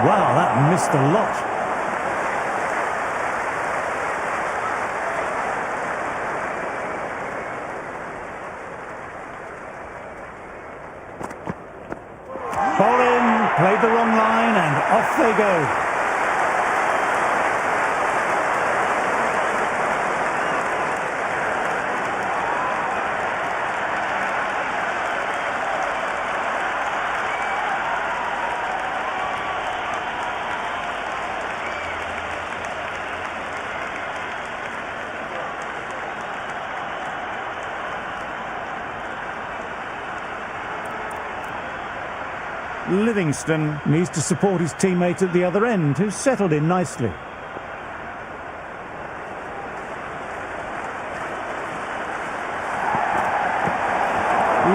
Wow, that missed a lot. Ball in, played the wrong line, and off they go. Livingston needs to support his teammate at the other end, who's settled in nicely.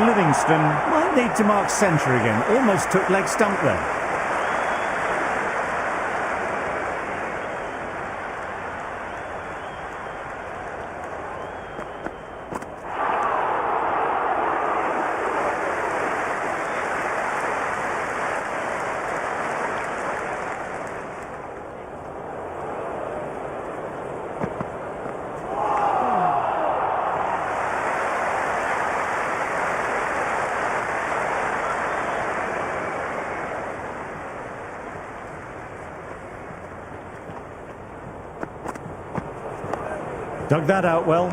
Livingston might need to mark centre again. Almost took leg stump there. Dug that out well.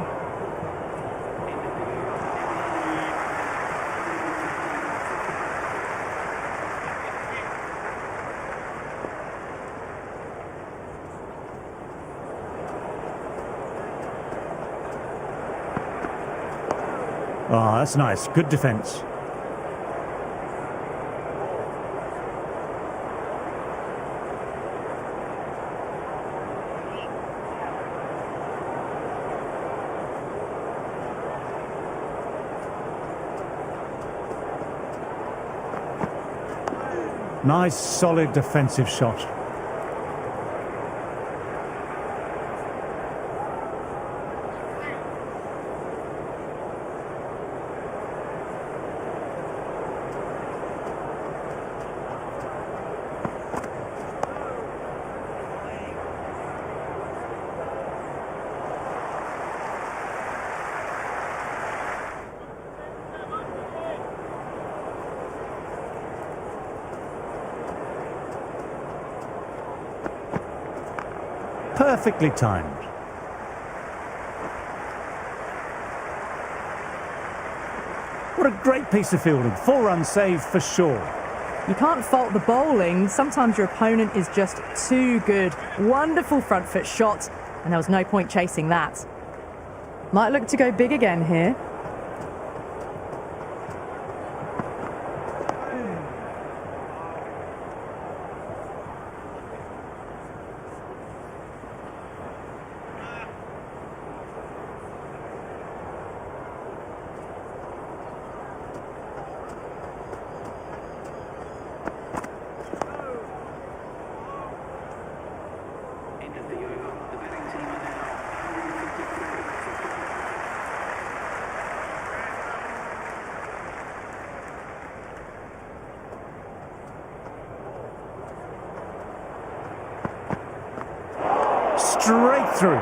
Ah, that's nice. Good defence. Nice, solid defensive shot. Perfectly timed. What a great piece of fielding. 4-run save for sure. You can't fault the bowling. Sometimes your opponent is just too good. Wonderful front foot shot, and there was no point chasing that. Might look to go big again here. Straight through.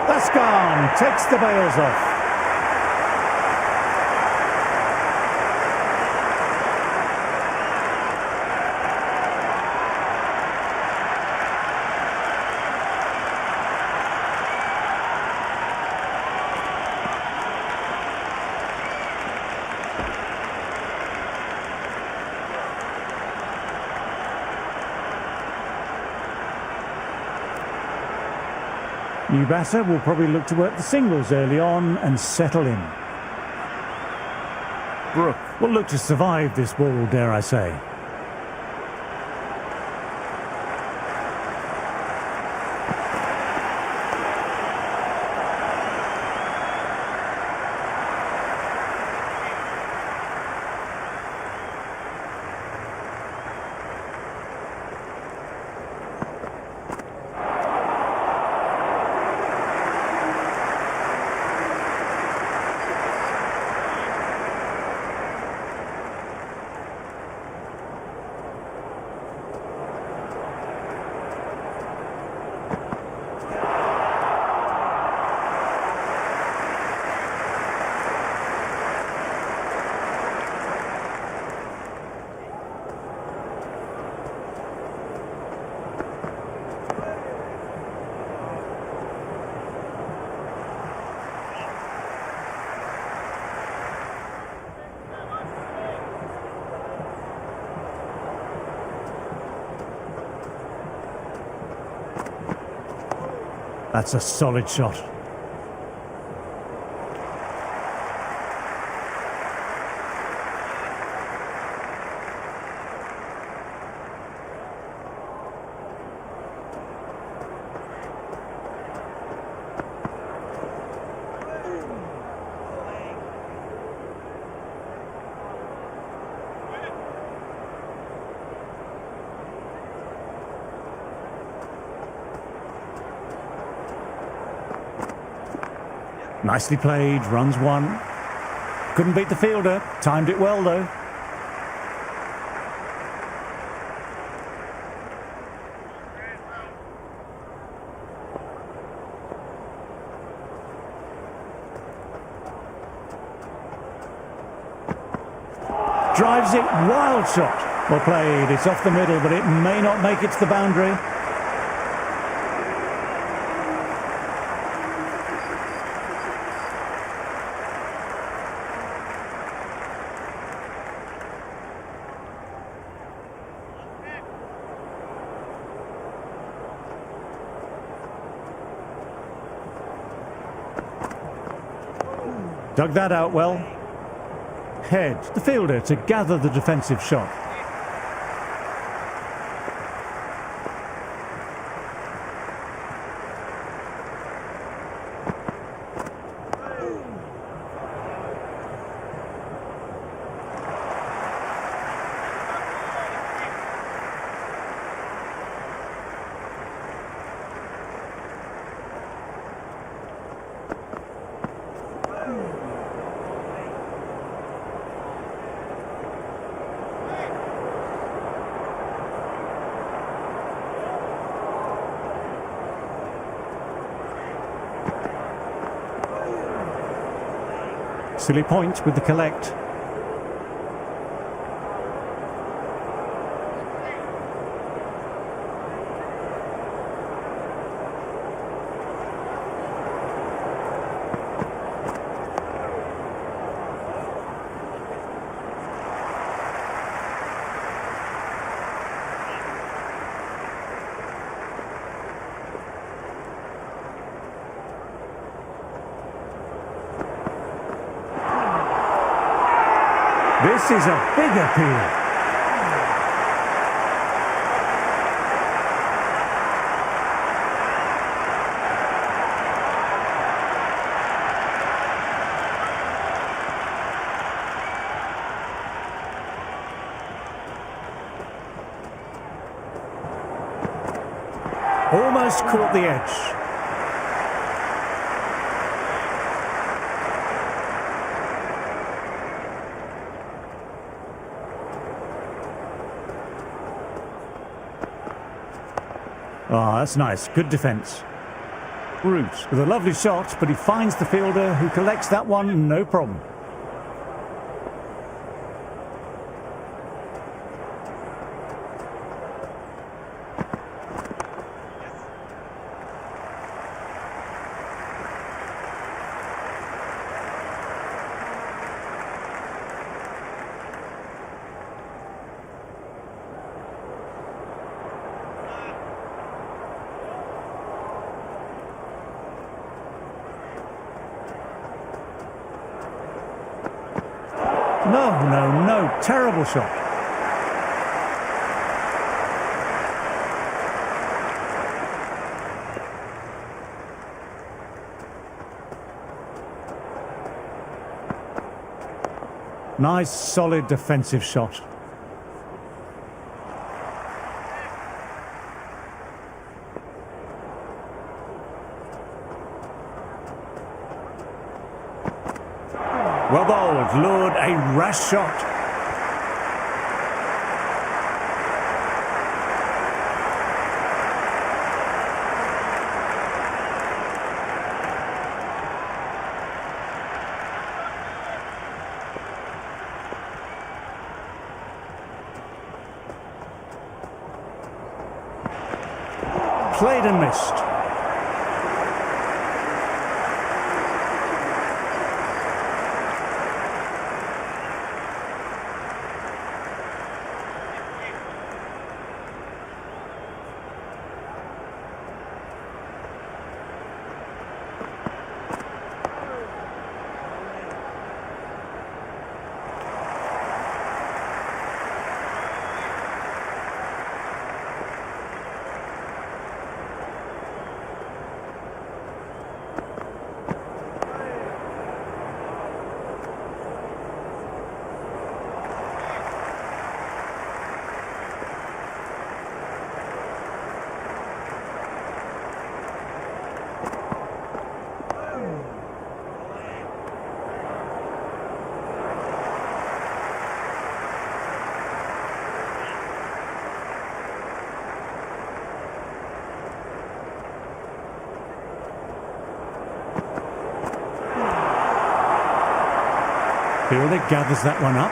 That's gone. Takes the bails off. New batter will probably look to work the singles early on and settle in. Brook will look to survive this ball, dare I say. That's a solid shot. Nicely played, runs one. Couldn't beat the fielder, timed it well though. Drives it, wild shot. Well played, it's off the middle, but it may not make it to the boundary. Dug that out well. Head, the fielder, to gather the defensive shot. Silly point with the collect. This is a big appeal. Almost caught the edge. Ah, that's nice. Good defence. Root with a lovely shot, but he finds the fielder who collects that one, no problem. No, no, no. Terrible shot. Nice, solid defensive shot. Well bowled, lured, a rash shot. Played and missed. Fielder gathers that one up.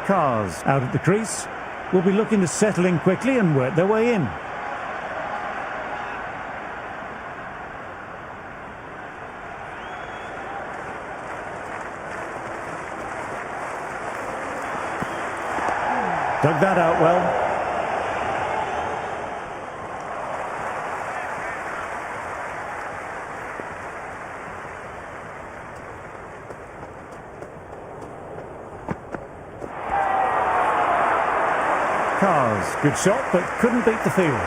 Cars out at the crease will be looking to settle in quickly and work their way in. Dug that out well. Cars, good shot, but couldn't beat the field.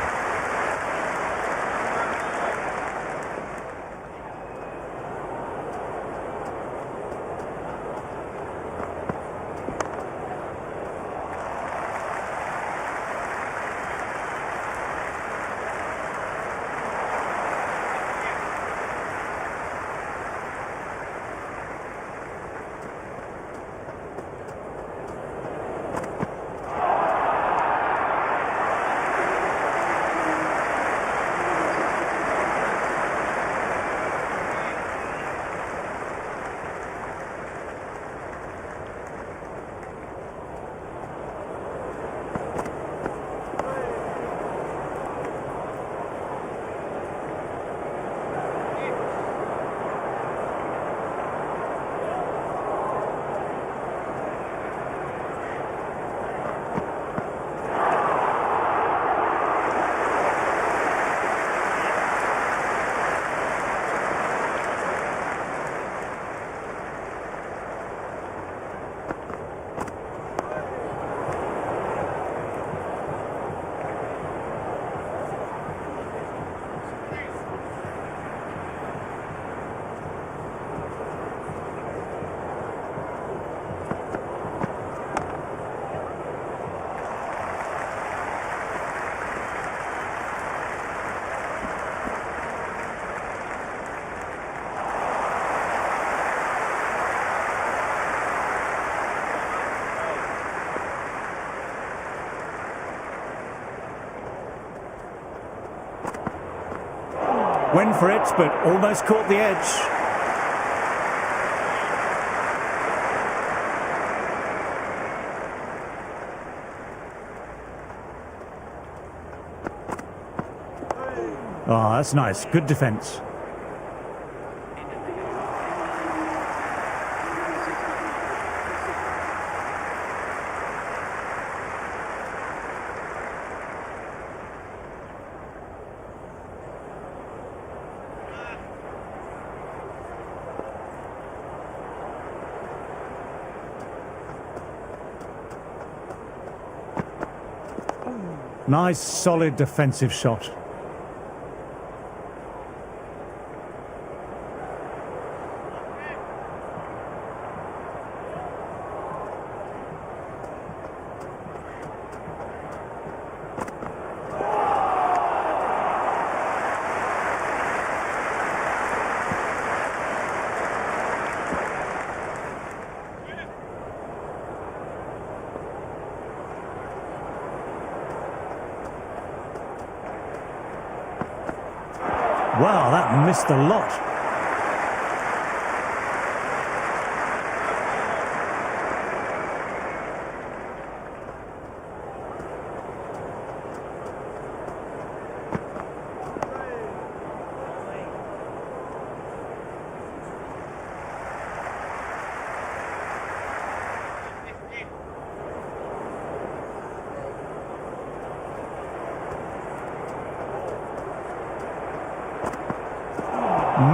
Went for it, but almost caught the edge. Oh, that's nice. Good defence. Nice, solid defensive shot. Wow, that missed a lot.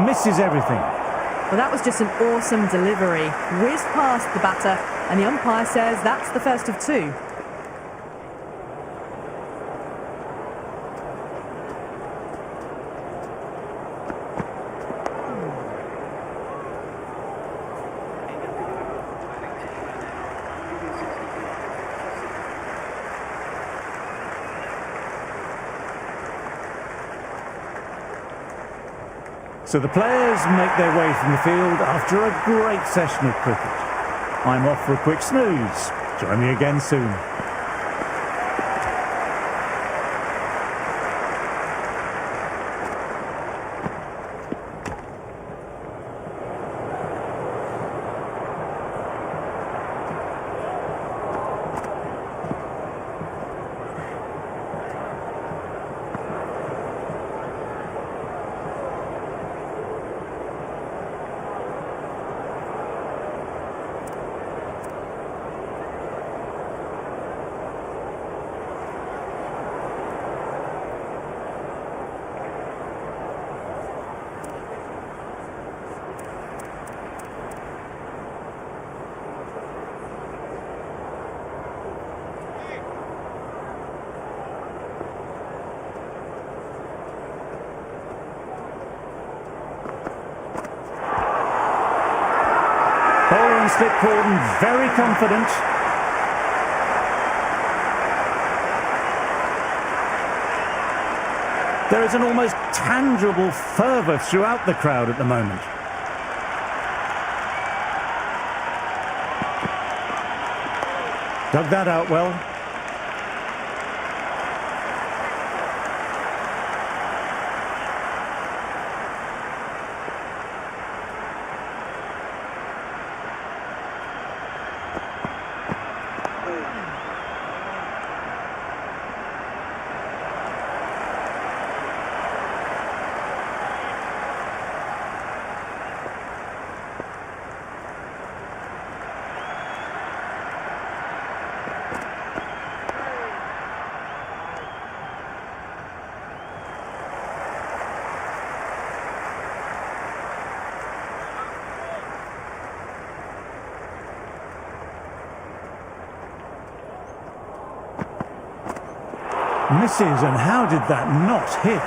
Misses everything. Well, that was just an awesome delivery. Whizzed past the batter, and the umpire says that's the first of two. So the players make their way from the field after a great session of cricket. I'm off for a quick snooze. Join me again soon. Bowler and slip Corden very confident. There is an almost tangible fervour throughout the crowd at the moment. Dug that out well. Misses, and how did that not hit?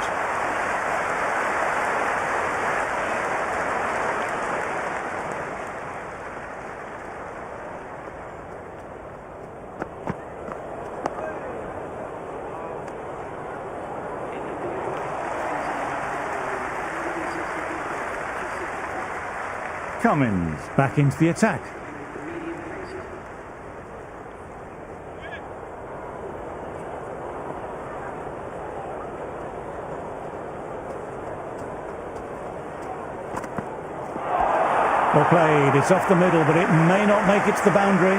Cummins back into the attack. Well played. It's off the middle, but it may not make it to the boundary.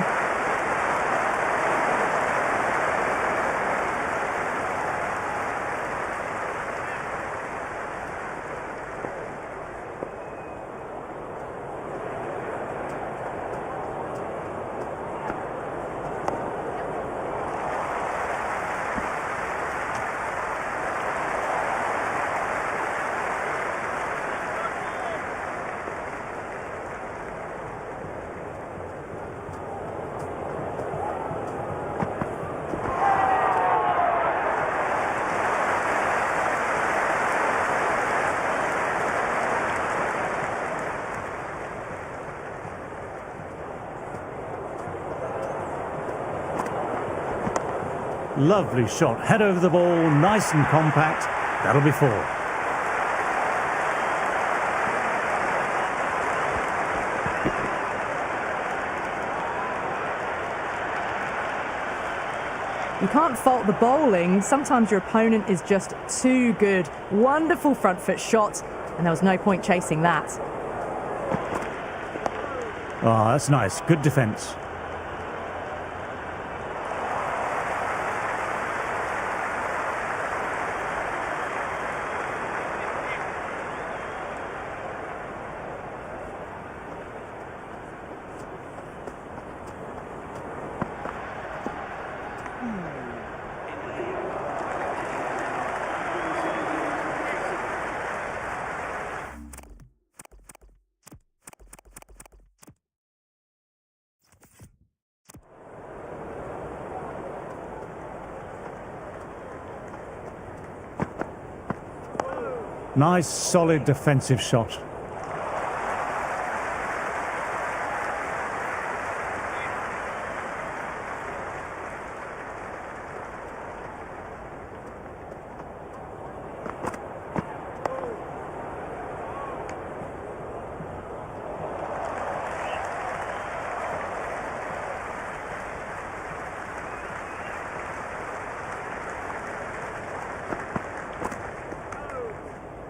Lovely shot. Head over the ball, nice and compact. That'll be 4. You can't fault the bowling. Sometimes your opponent is just too good. Wonderful front foot shot, and there was no point chasing that. Ah, that's nice. Good defence. Nice, solid defensive shot.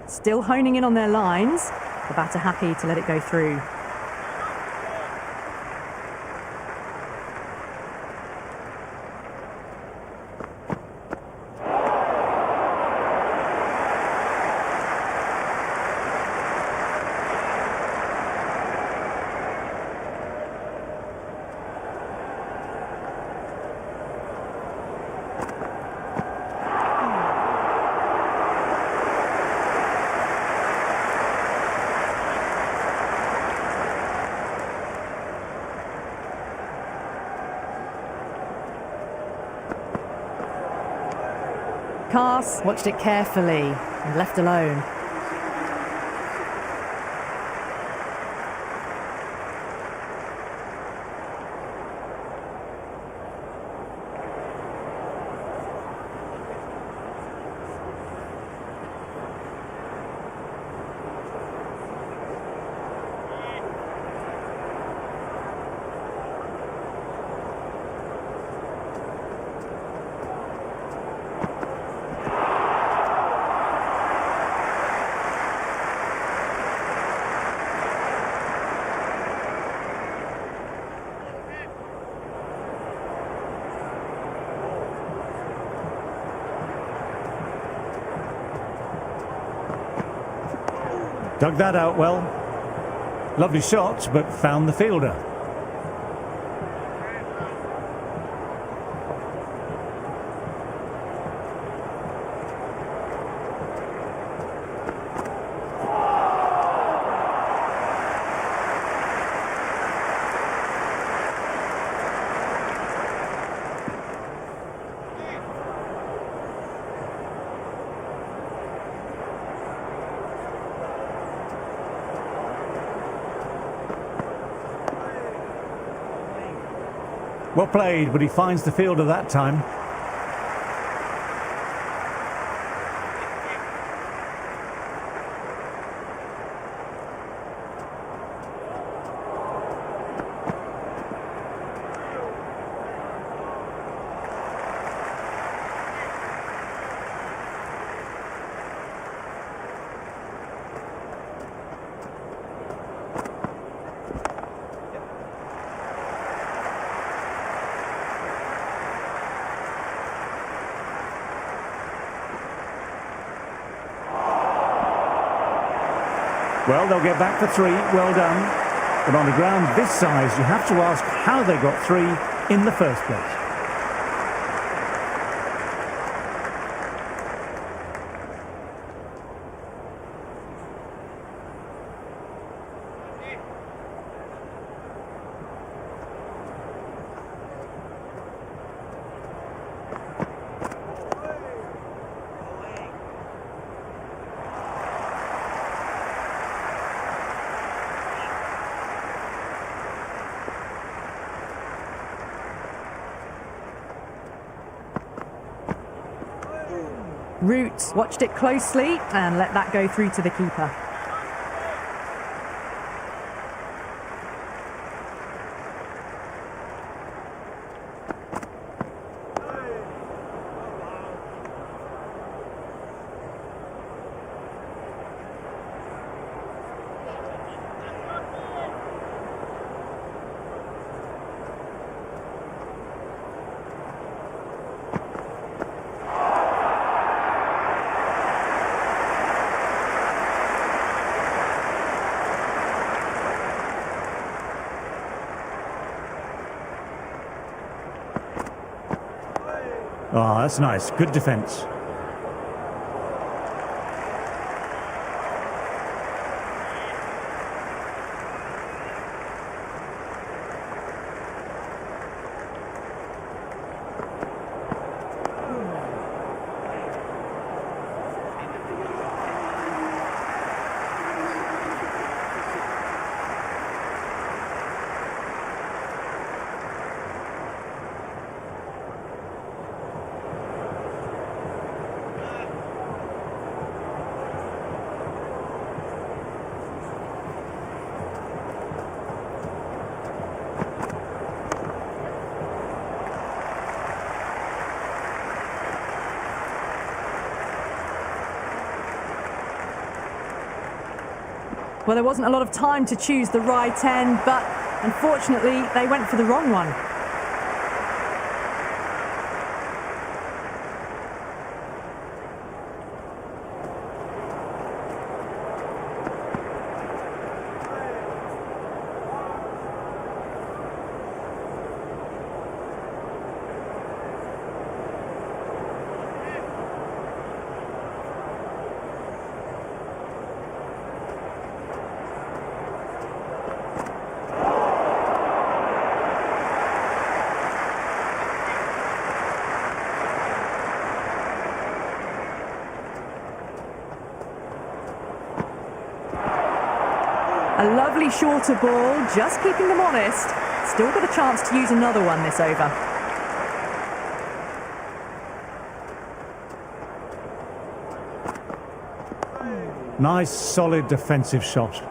Still honing in on their lines. The batter happy to let it go through. Carse watched it carefully and left alone. Dug that out well. Lovely shot, but found the fielder. Well played, but he finds the fielder that time. Well, they'll get back for 3. Well done. But on a ground this size, you have to ask how they got 3 in the first place. Root watched it closely and let that go through to the keeper. Ah, that's nice. Good defence. Well, there wasn't a lot of time to choose the right end, but unfortunately, they went for the wrong one. A lovely shorter ball, just keeping them honest. Still got a chance to use another one this over. Nice, solid defensive shot.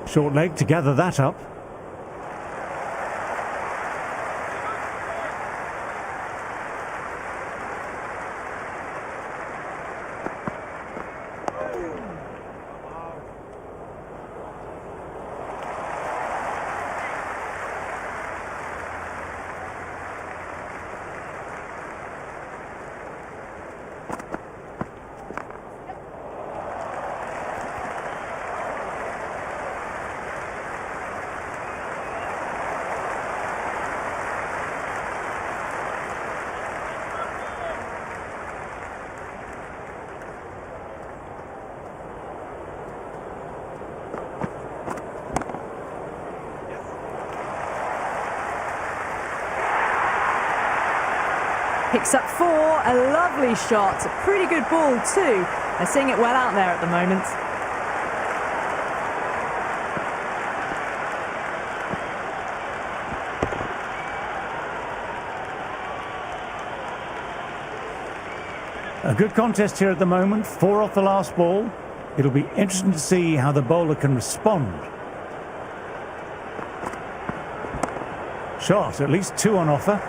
Short leg to gather that up. Picks up 4, a lovely shot, a pretty good ball too. They're seeing it well out there at the moment. A good contest here at the moment, 4 off the last ball. It'll be interesting to see how the bowler can respond. Shot, at least 2 on offer.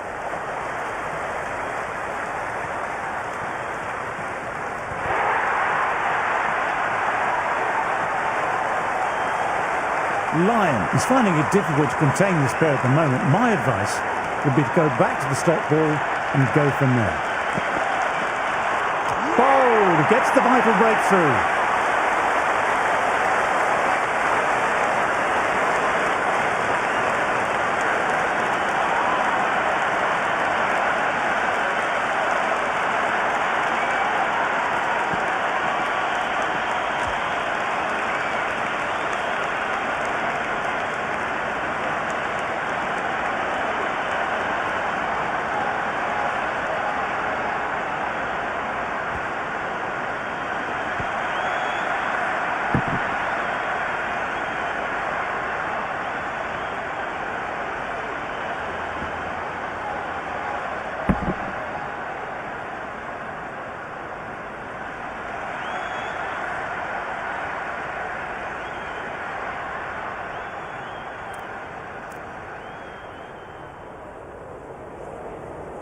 Lyon is finding it difficult to contain this pair at the moment. My advice would be to go back to the stop ball and go from there. Bowled, gets the vital breakthrough.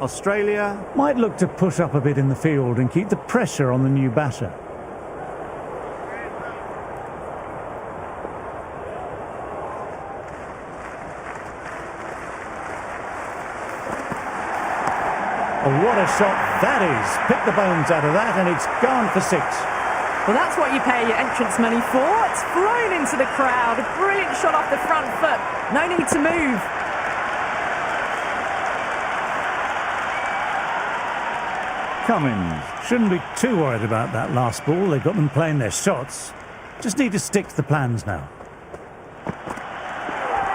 Australia might look to push up a bit in the field and keep the pressure on the new batter. Oh, what a shot that is. Pick the bones out of that and it's gone for 6. Well, that's what you pay your entrance money for. It's flown into the crowd. A brilliant shot off the front foot. No need to move. Cummins shouldn't be too worried about that last ball. They've got them playing their shots. Just need to stick to the plans now.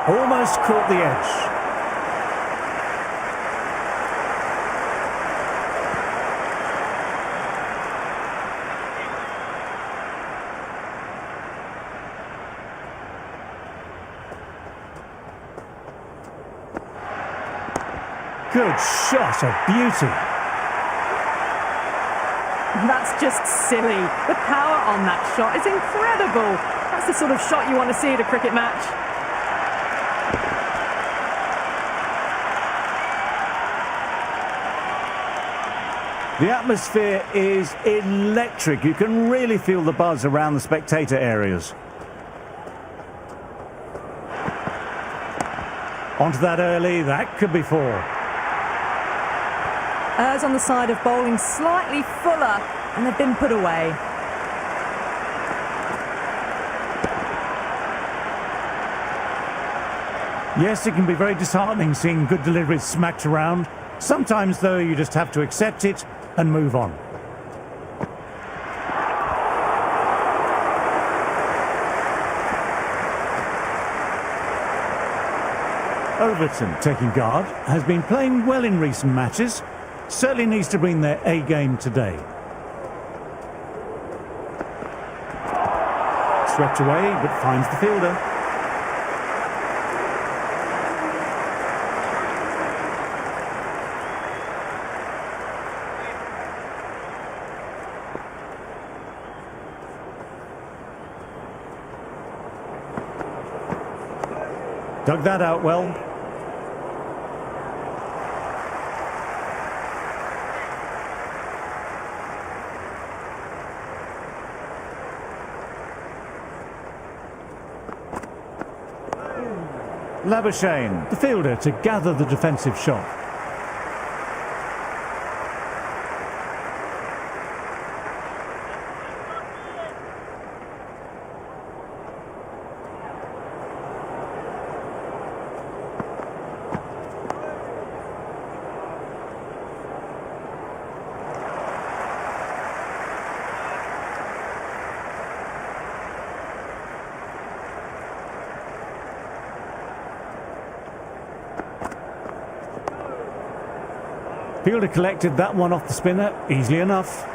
Almost caught the edge. Good shot, a beauty. That's just silly. The power on that shot is incredible. That's the sort of shot you want to see at a cricket match. The atmosphere is electric. You can really feel the buzz around the spectator areas. Onto that early, that could be 4. Errs on the side of bowling slightly fuller, and they've been put away. Yes, it can be very disheartening seeing good deliveries smacked around. Sometimes, though, you just have to accept it and move on. Overton, taking guard, has been playing well in recent matches. Certainly needs to bring their A game today. Swept away, but finds the fielder. Dug that out well. Labuschagne, the fielder, to gather the defensive shot. Fielder collected that one off the spinner easily enough.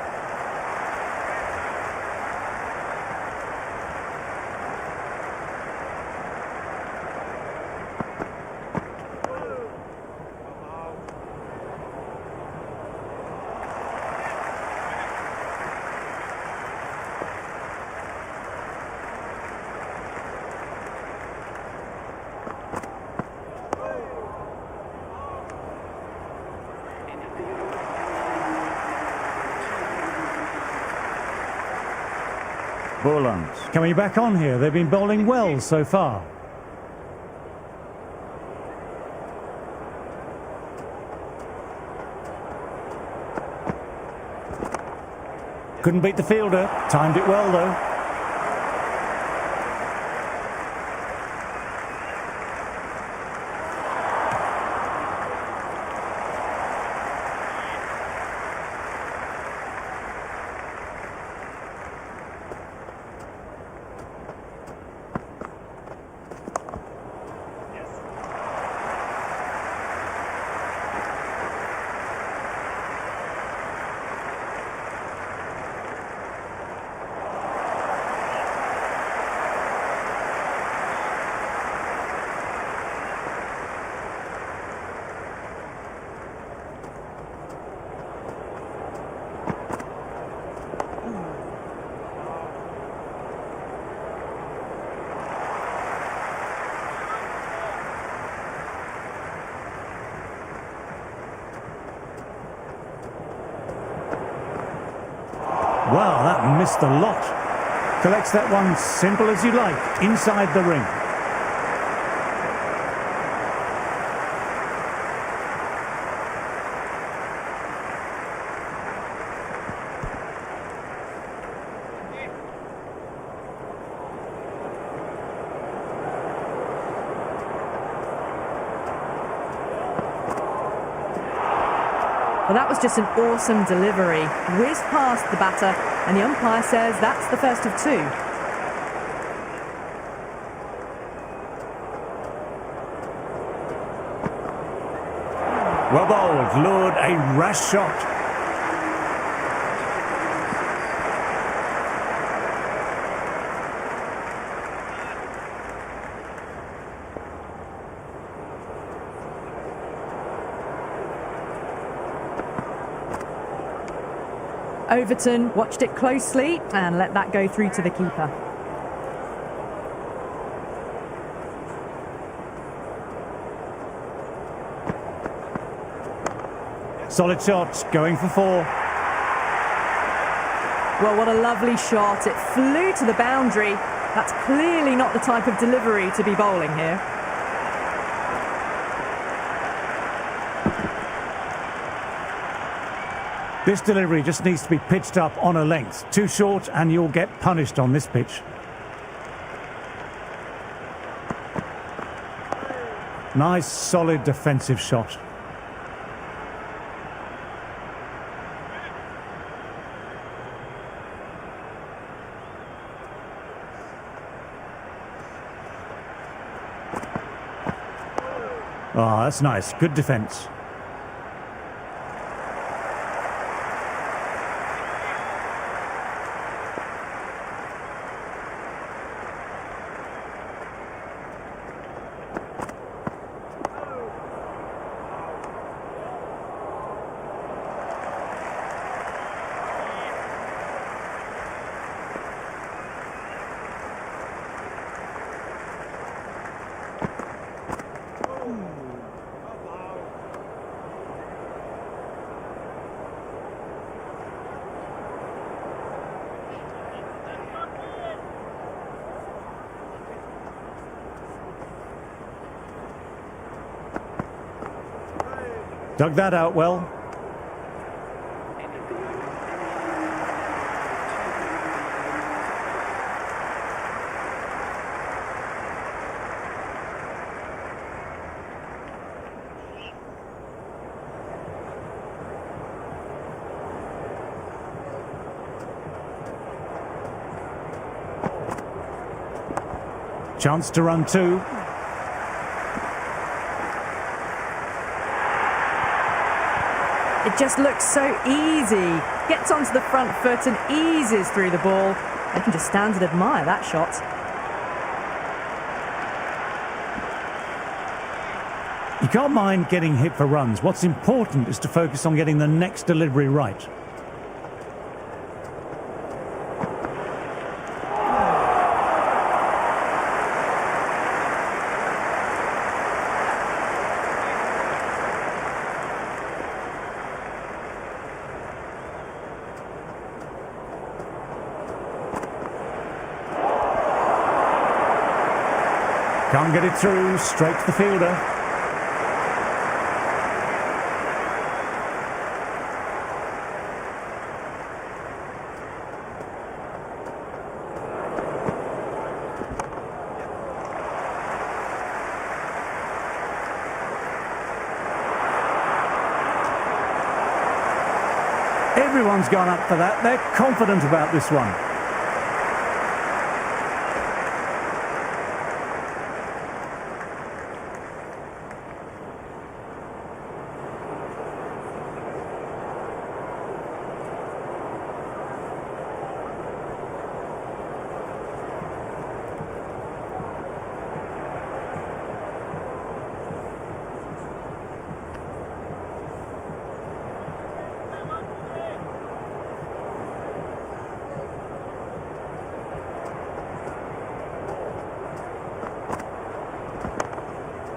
Boland coming back on here. They've been bowling well so far. Couldn't beat the fielder. Timed it well though. Wow, that missed a lot. Collects that one simple as you like, inside the ring. Well, that was just an awesome delivery. Whizzed past the batter, and the umpire says that's the first of two. Well bowled, lured a rash shot. Overton watched it closely and let that go through to the keeper. Solid shot, going for four. Well, what a lovely shot. It flew to the boundary. That's clearly not the type of delivery to be bowling here. This delivery just needs to be pitched up on a length. Too short and you'll get punished on this pitch. Nice, solid defensive shot. Ah, that's nice. Good defence. Dug that out well. Chance to run two. It just looks so easy. Gets onto the front foot and eases through the ball. I can just stand and admire that shot. You can't mind getting hit for runs. What's important is to focus on getting the next delivery right. Can't get it through, straight to the fielder. Everyone's gone up for that. They're confident about this one.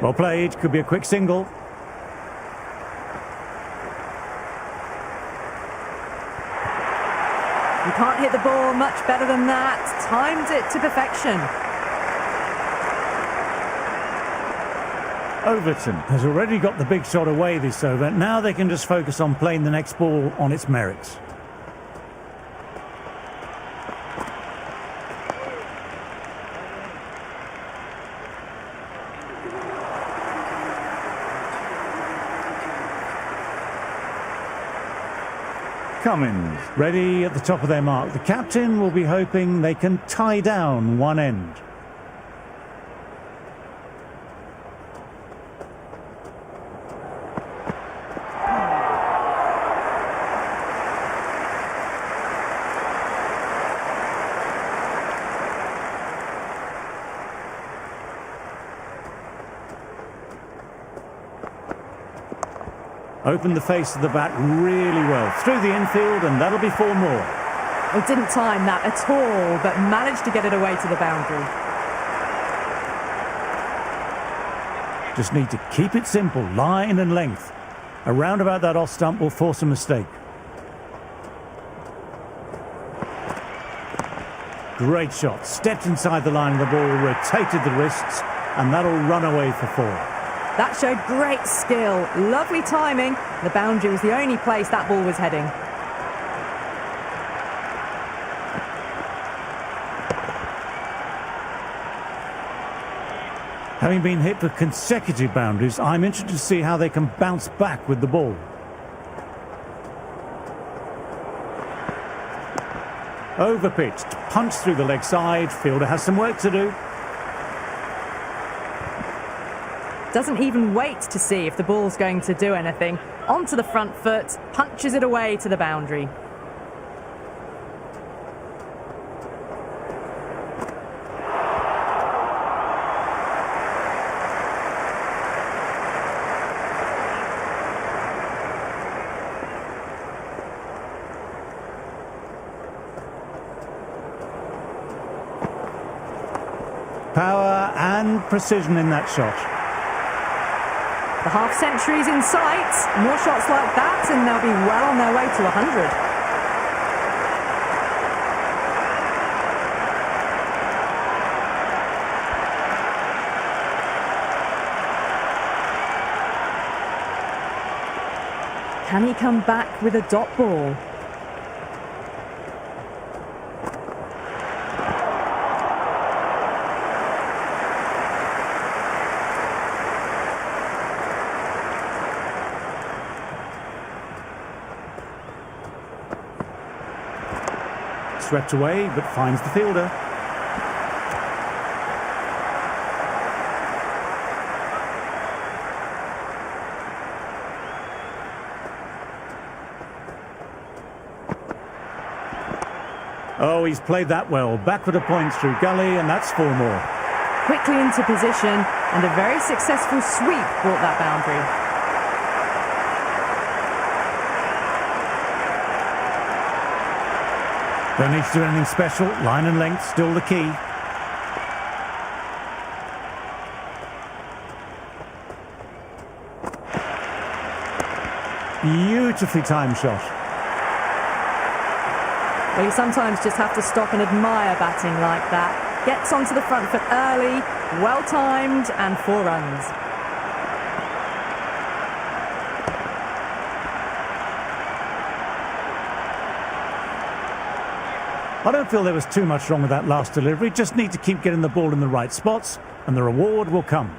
Well played, could be a quick single. You can't hit the ball much better than that. Timed it to perfection. Overton has already got the big shot away this over. Now they can just focus on playing the next ball on its merits. Cummins, ready at the top of their mark. The captain will be hoping they can tie down one end. Opened the face of the bat really well. Through the infield, and that'll be 4 more. Well, didn't time that at all, but managed to get it away to the boundary. Just need to keep it simple, line and length. A roundabout that off stump will force a mistake. Great shot. Stepped inside the line of the ball, rotated the wrists, and that'll run away for 4. That showed great skill, lovely timing. The boundary was the only place that ball was heading. Having been hit for consecutive boundaries, I'm interested to see how they can bounce back with the ball. Overpitched, punched through the leg side. Fielder has some work to do. Doesn't even wait to see if the ball's going to do anything. Onto the front foot, punches it away to the boundary. Power and precision in that shot. The half-century's in sight. More shots like that and they'll be well on their way to 100. Can he come back with a dot ball? Swept away, but finds the fielder. Oh, he's played that well. Backward a point through gully, and that's 4 more. Quickly into position, and a very successful sweep brought that boundary. Don't need to do anything special. Line and length still the key. Beautifully timed shot. Well, you sometimes just have to stop and admire batting like that. Gets onto the front foot early, well timed, and 4 runs. I don't feel there was too much wrong with that last delivery. Just need to keep getting the ball in the right spots, and the reward will come.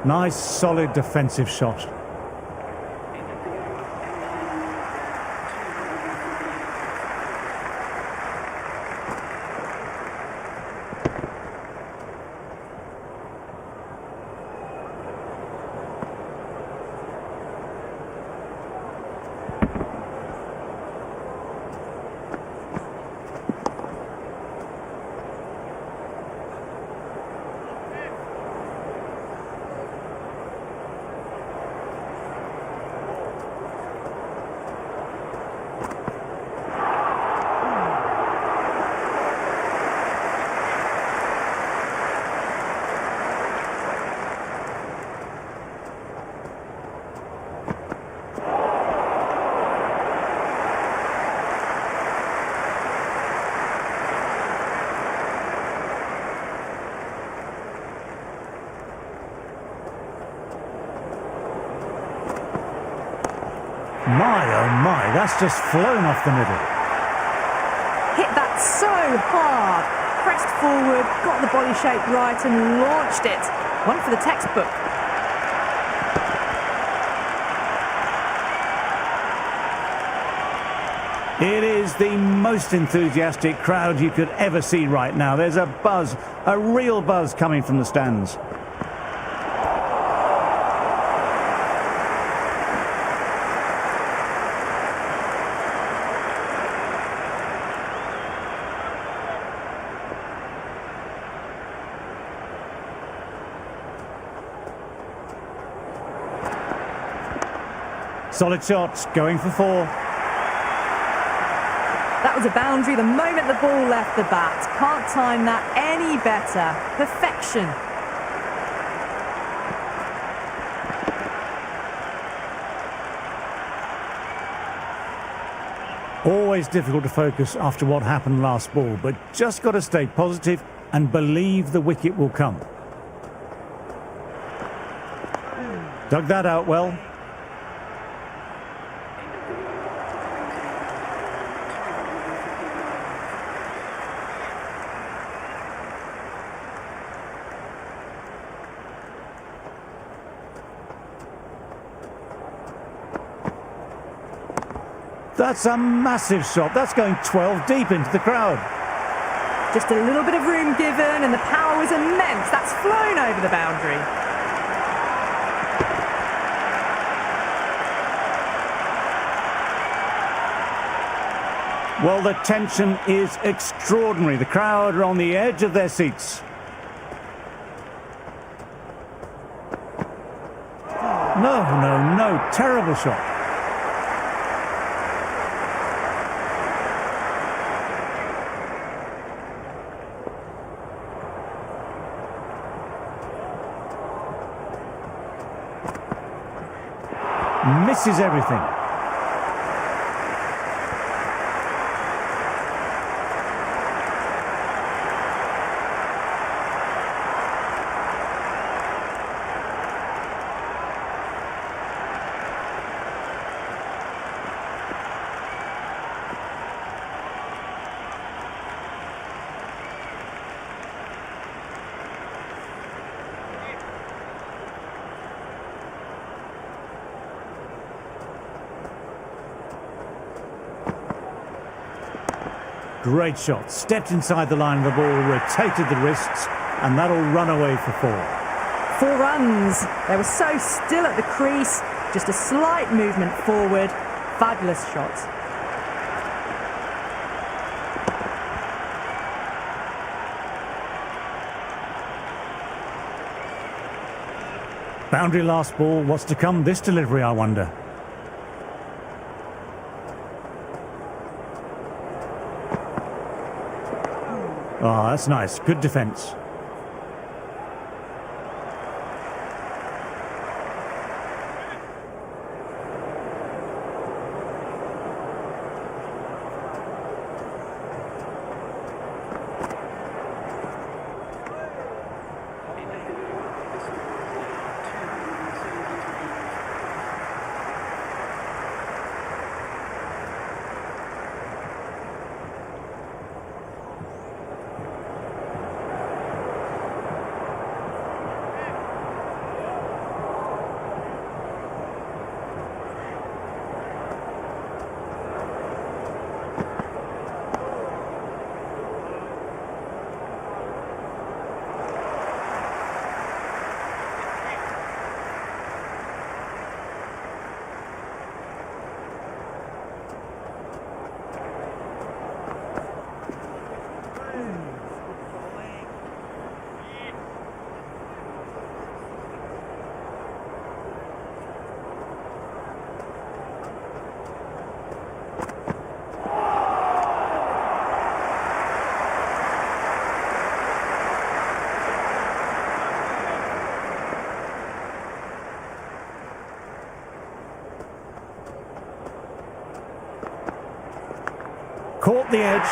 Nice, solid defensive shot. My, oh my, that's just flown off the middle. Hit that so hard. Pressed forward, got the body shape right and launched it. One for the textbook. It is the most enthusiastic crowd you could ever see right now. There's a buzz, a real buzz coming from the stands. Solid shots, going for 4. That was a boundary the moment the ball left the bat. Can't time that any better. Perfection. Always difficult to focus after what happened last ball, but just got to stay positive and believe the wicket will come. Dug that out well. That's a massive shot. That's going 12 deep into the crowd. Just a little bit of room given and the power was immense. That's flown over the boundary. Well, the tension is extraordinary. The crowd are on the edge of their seats. No. Terrible shot. Misses everything. Great shot. Stepped inside the line of the ball, rotated the wrists, and that'll run away for 4. 4 runs. They were so still at the crease. Just a slight movement forward. Fabulous shot. Boundary last ball. What's to come this delivery, I wonder? Oh, that's nice. Good defence. Caught the edge.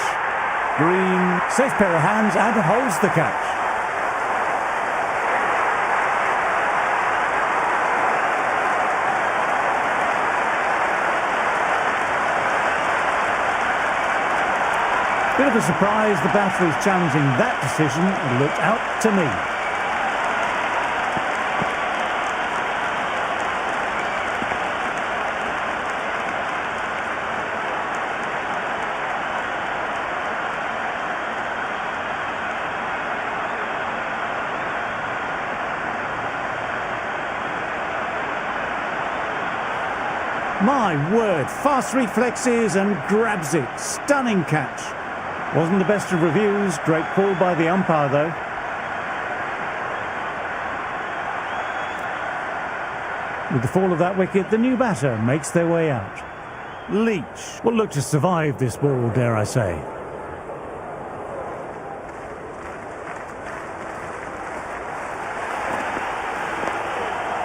Green, safe pair of hands and holds the catch. Bit of a surprise, the batteries challenging that decision. It looked out to me. My word, fast reflexes and grabs it. Stunning catch. Wasn't the best of reviews. Great call by the umpire, though. With the fall of that wicket, the new batter makes their way out. Leach will look to survive this ball, dare I say.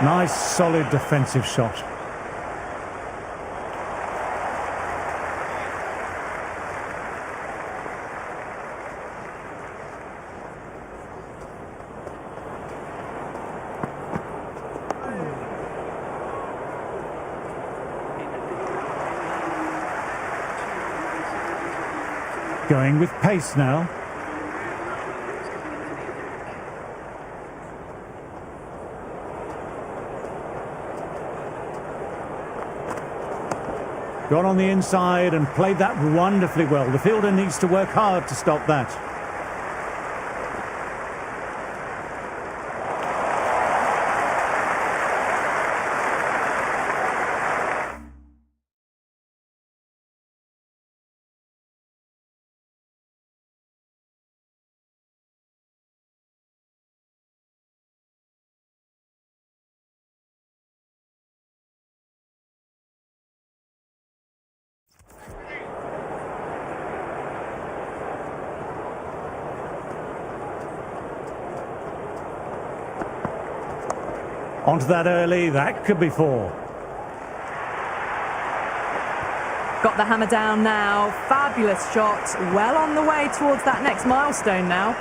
Nice, solid defensive shot. Going with pace now. Got on the inside and played that wonderfully well. The fielder needs to work hard to stop that. Onto that early, that could be four. Got the hammer down now. Fabulous shot. Well on the way towards that next milestone now.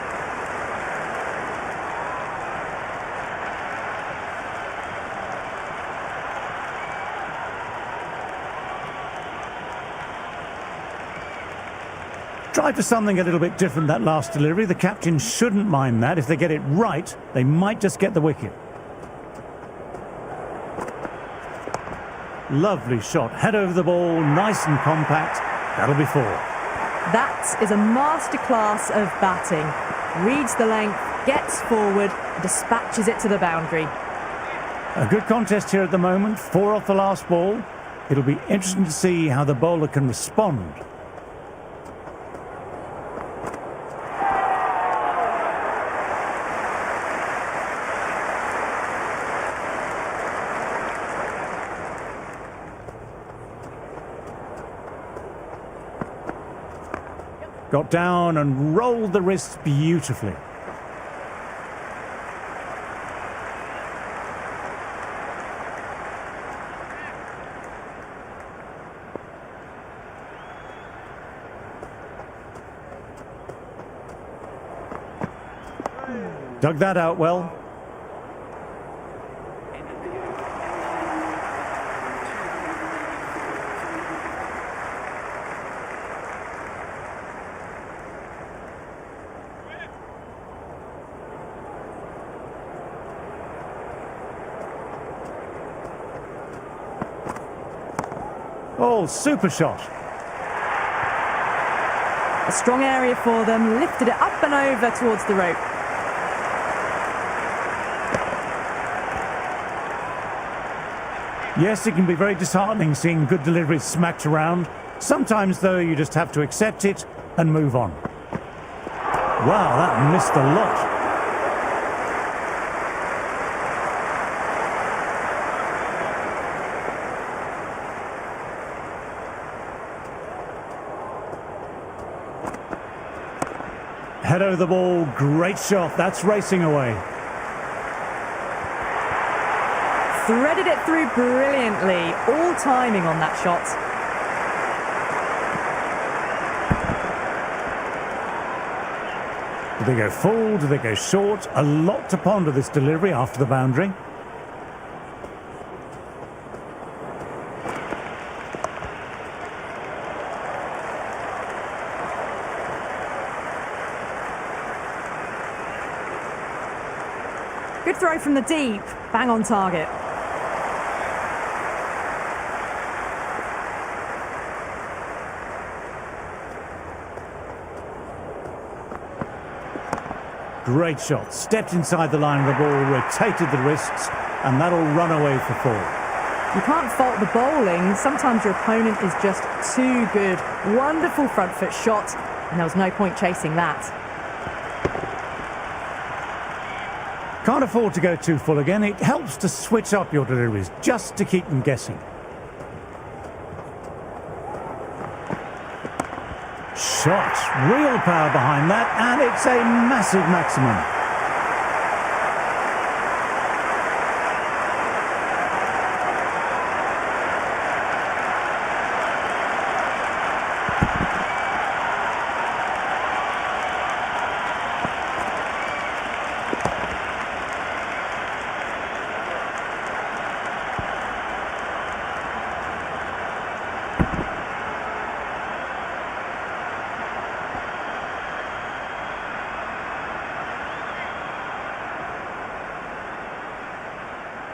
Try for something a little bit different that last delivery. The captain shouldn't mind that. If they get it right, they might just get the wicket. Lovely shot. Head over the ball, nice and compact. That'll be four. That is a masterclass of batting. Reads the length, gets forward, dispatches it to the boundary. A good contest here at the moment. Four off the last ball. It'll be interesting to see how the bowler can respond. Got down and rolled the wrists beautifully. Dug that out well. Oh, super shot. A strong area for them, lifted it up and over towards the rope. Yes, it can be very disheartening seeing good deliveries smacked around. Sometimes, though, you just have to accept it and move on. Wow, that missed a lot. Head over the ball, great shot, that's racing away. Threaded it through brilliantly, all timing on that shot. Do they go full, do they go short? A lot to ponder this delivery after the boundary. Good throw from the deep, bang on target. Great shot, stepped inside the line of the ball, rotated the wrists, and that'll run away for four. You can't fault the bowling, sometimes your opponent is just too good. Wonderful front foot shot, and there was no point chasing that. Can't afford to go too full again. It helps to switch up your deliveries, just to keep them guessing. Shot, real power behind that, and it's a massive maximum.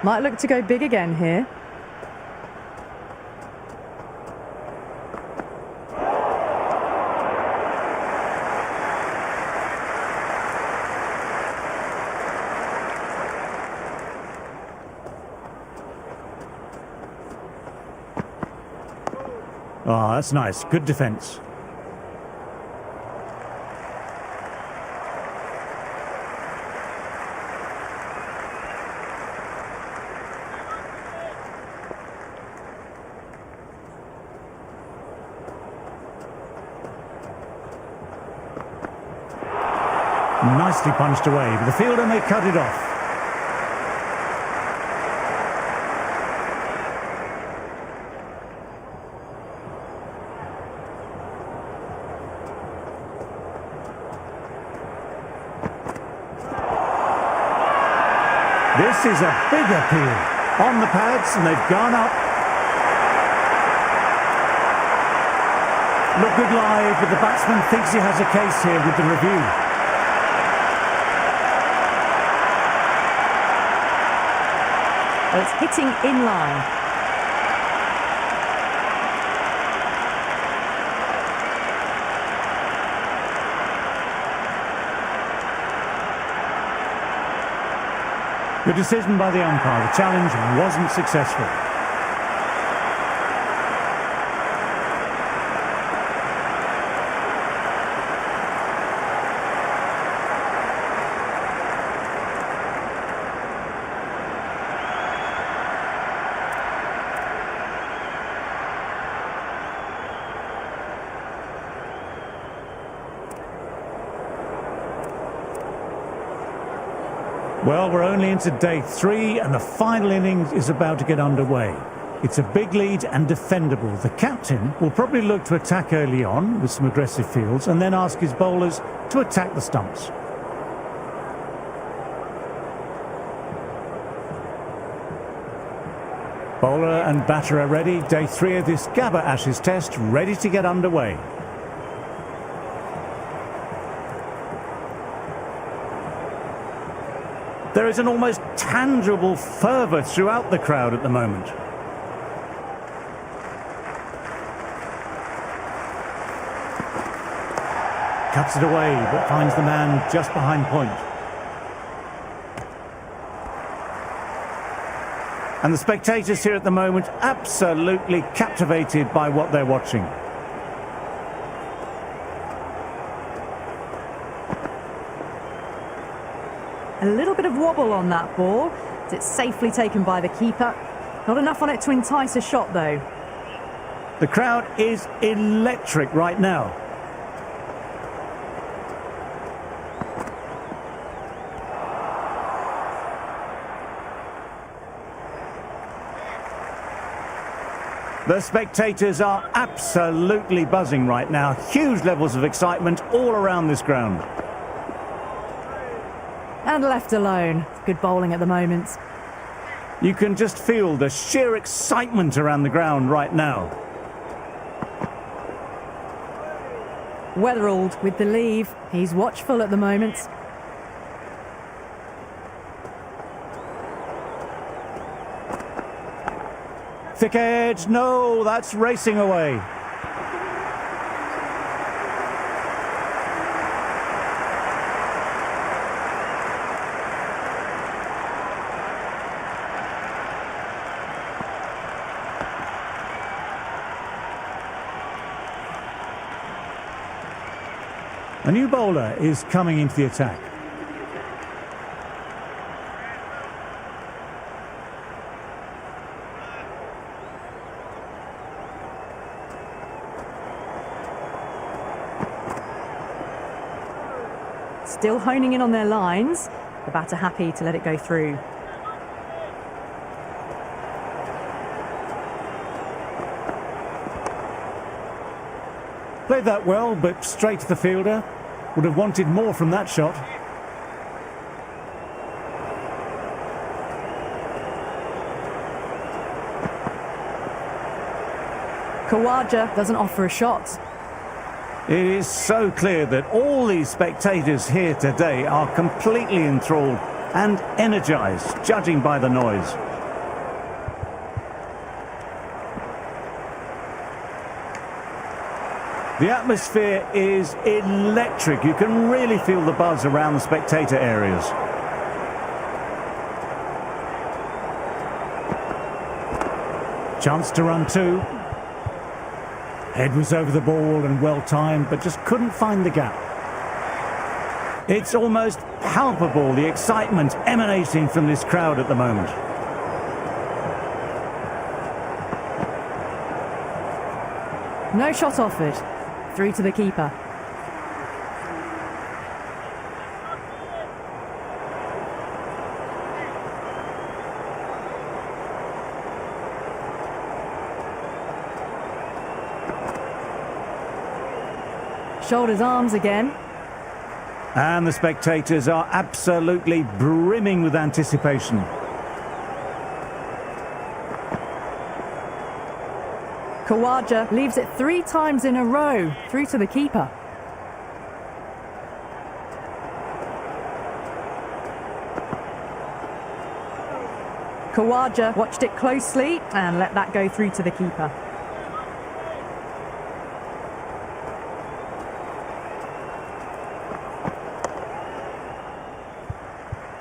Might look to go big again here. Oh, that's nice. Good defence. Nicely punched away, but the fielder may cut it off. This is a big appeal. On the pads, and they've gone up. Look good live, but the batsman thinks he has a case here with the review. Well, it's hitting in line. Good decision by the umpire. The challenge wasn't successful. Well, we're only into day 3 and the final innings is about to get underway. It's a big lead and defendable. The captain will probably look to attack early on with some aggressive fields and then ask his bowlers to attack the stumps. Bowler and batter are ready. Day 3 of this Gabba Ashes test ready to get underway. There is an almost tangible fervour throughout the crowd at the moment. Cuts it away, but finds the man just behind point. And the spectators here at the moment absolutely captivated by what they're watching. A little bit of wobble on that ball. It's safely taken by the keeper. Not enough on it to entice a shot, though. The crowd is electric right now. The spectators are absolutely buzzing right now. Huge levels of excitement all around this ground. And left alone. Good bowling at the moment. You can just feel the sheer excitement around the ground right now. Weatherald with the leave. He's watchful at the moment. Thick edge, no, that's racing away. A new bowler is coming into the attack. Still honing in on their lines. The batter happy to let it go through. Played that well, but straight to the fielder. Would have wanted more from that shot. Khawaja doesn't offer a shot. It is so clear that all these spectators here today are completely enthralled and energised, judging by the noise. The atmosphere is electric. You can really feel the buzz around the spectator areas. Chance to run 2. Head was over the ball and well timed, but just couldn't find the gap. It's almost palpable, the excitement emanating from this crowd at the moment. No shot offered. Through to the keeper. Shoulders, arms again. And the spectators are absolutely brimming with anticipation. Khawaja leaves it 3 times in a row, through to the keeper. Khawaja watched it closely and let that go through to the keeper.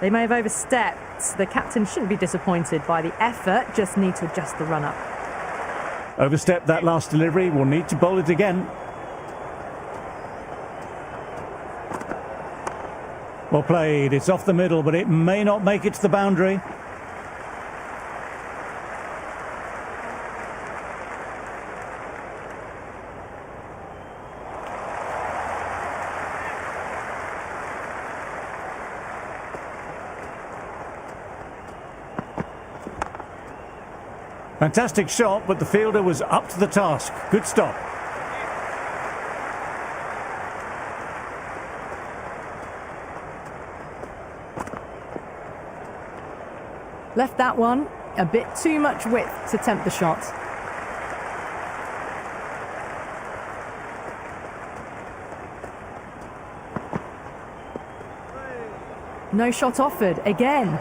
They may have overstepped. The captain shouldn't be disappointed by the effort, just need to adjust the run-up. Overstepped that last delivery, will need to bowl it again. Well played, it's off the middle, but it may not make it to the boundary. Fantastic shot, but the fielder was up to the task. Good stop. Left that one a bit too much width to tempt the shot. No shot offered again.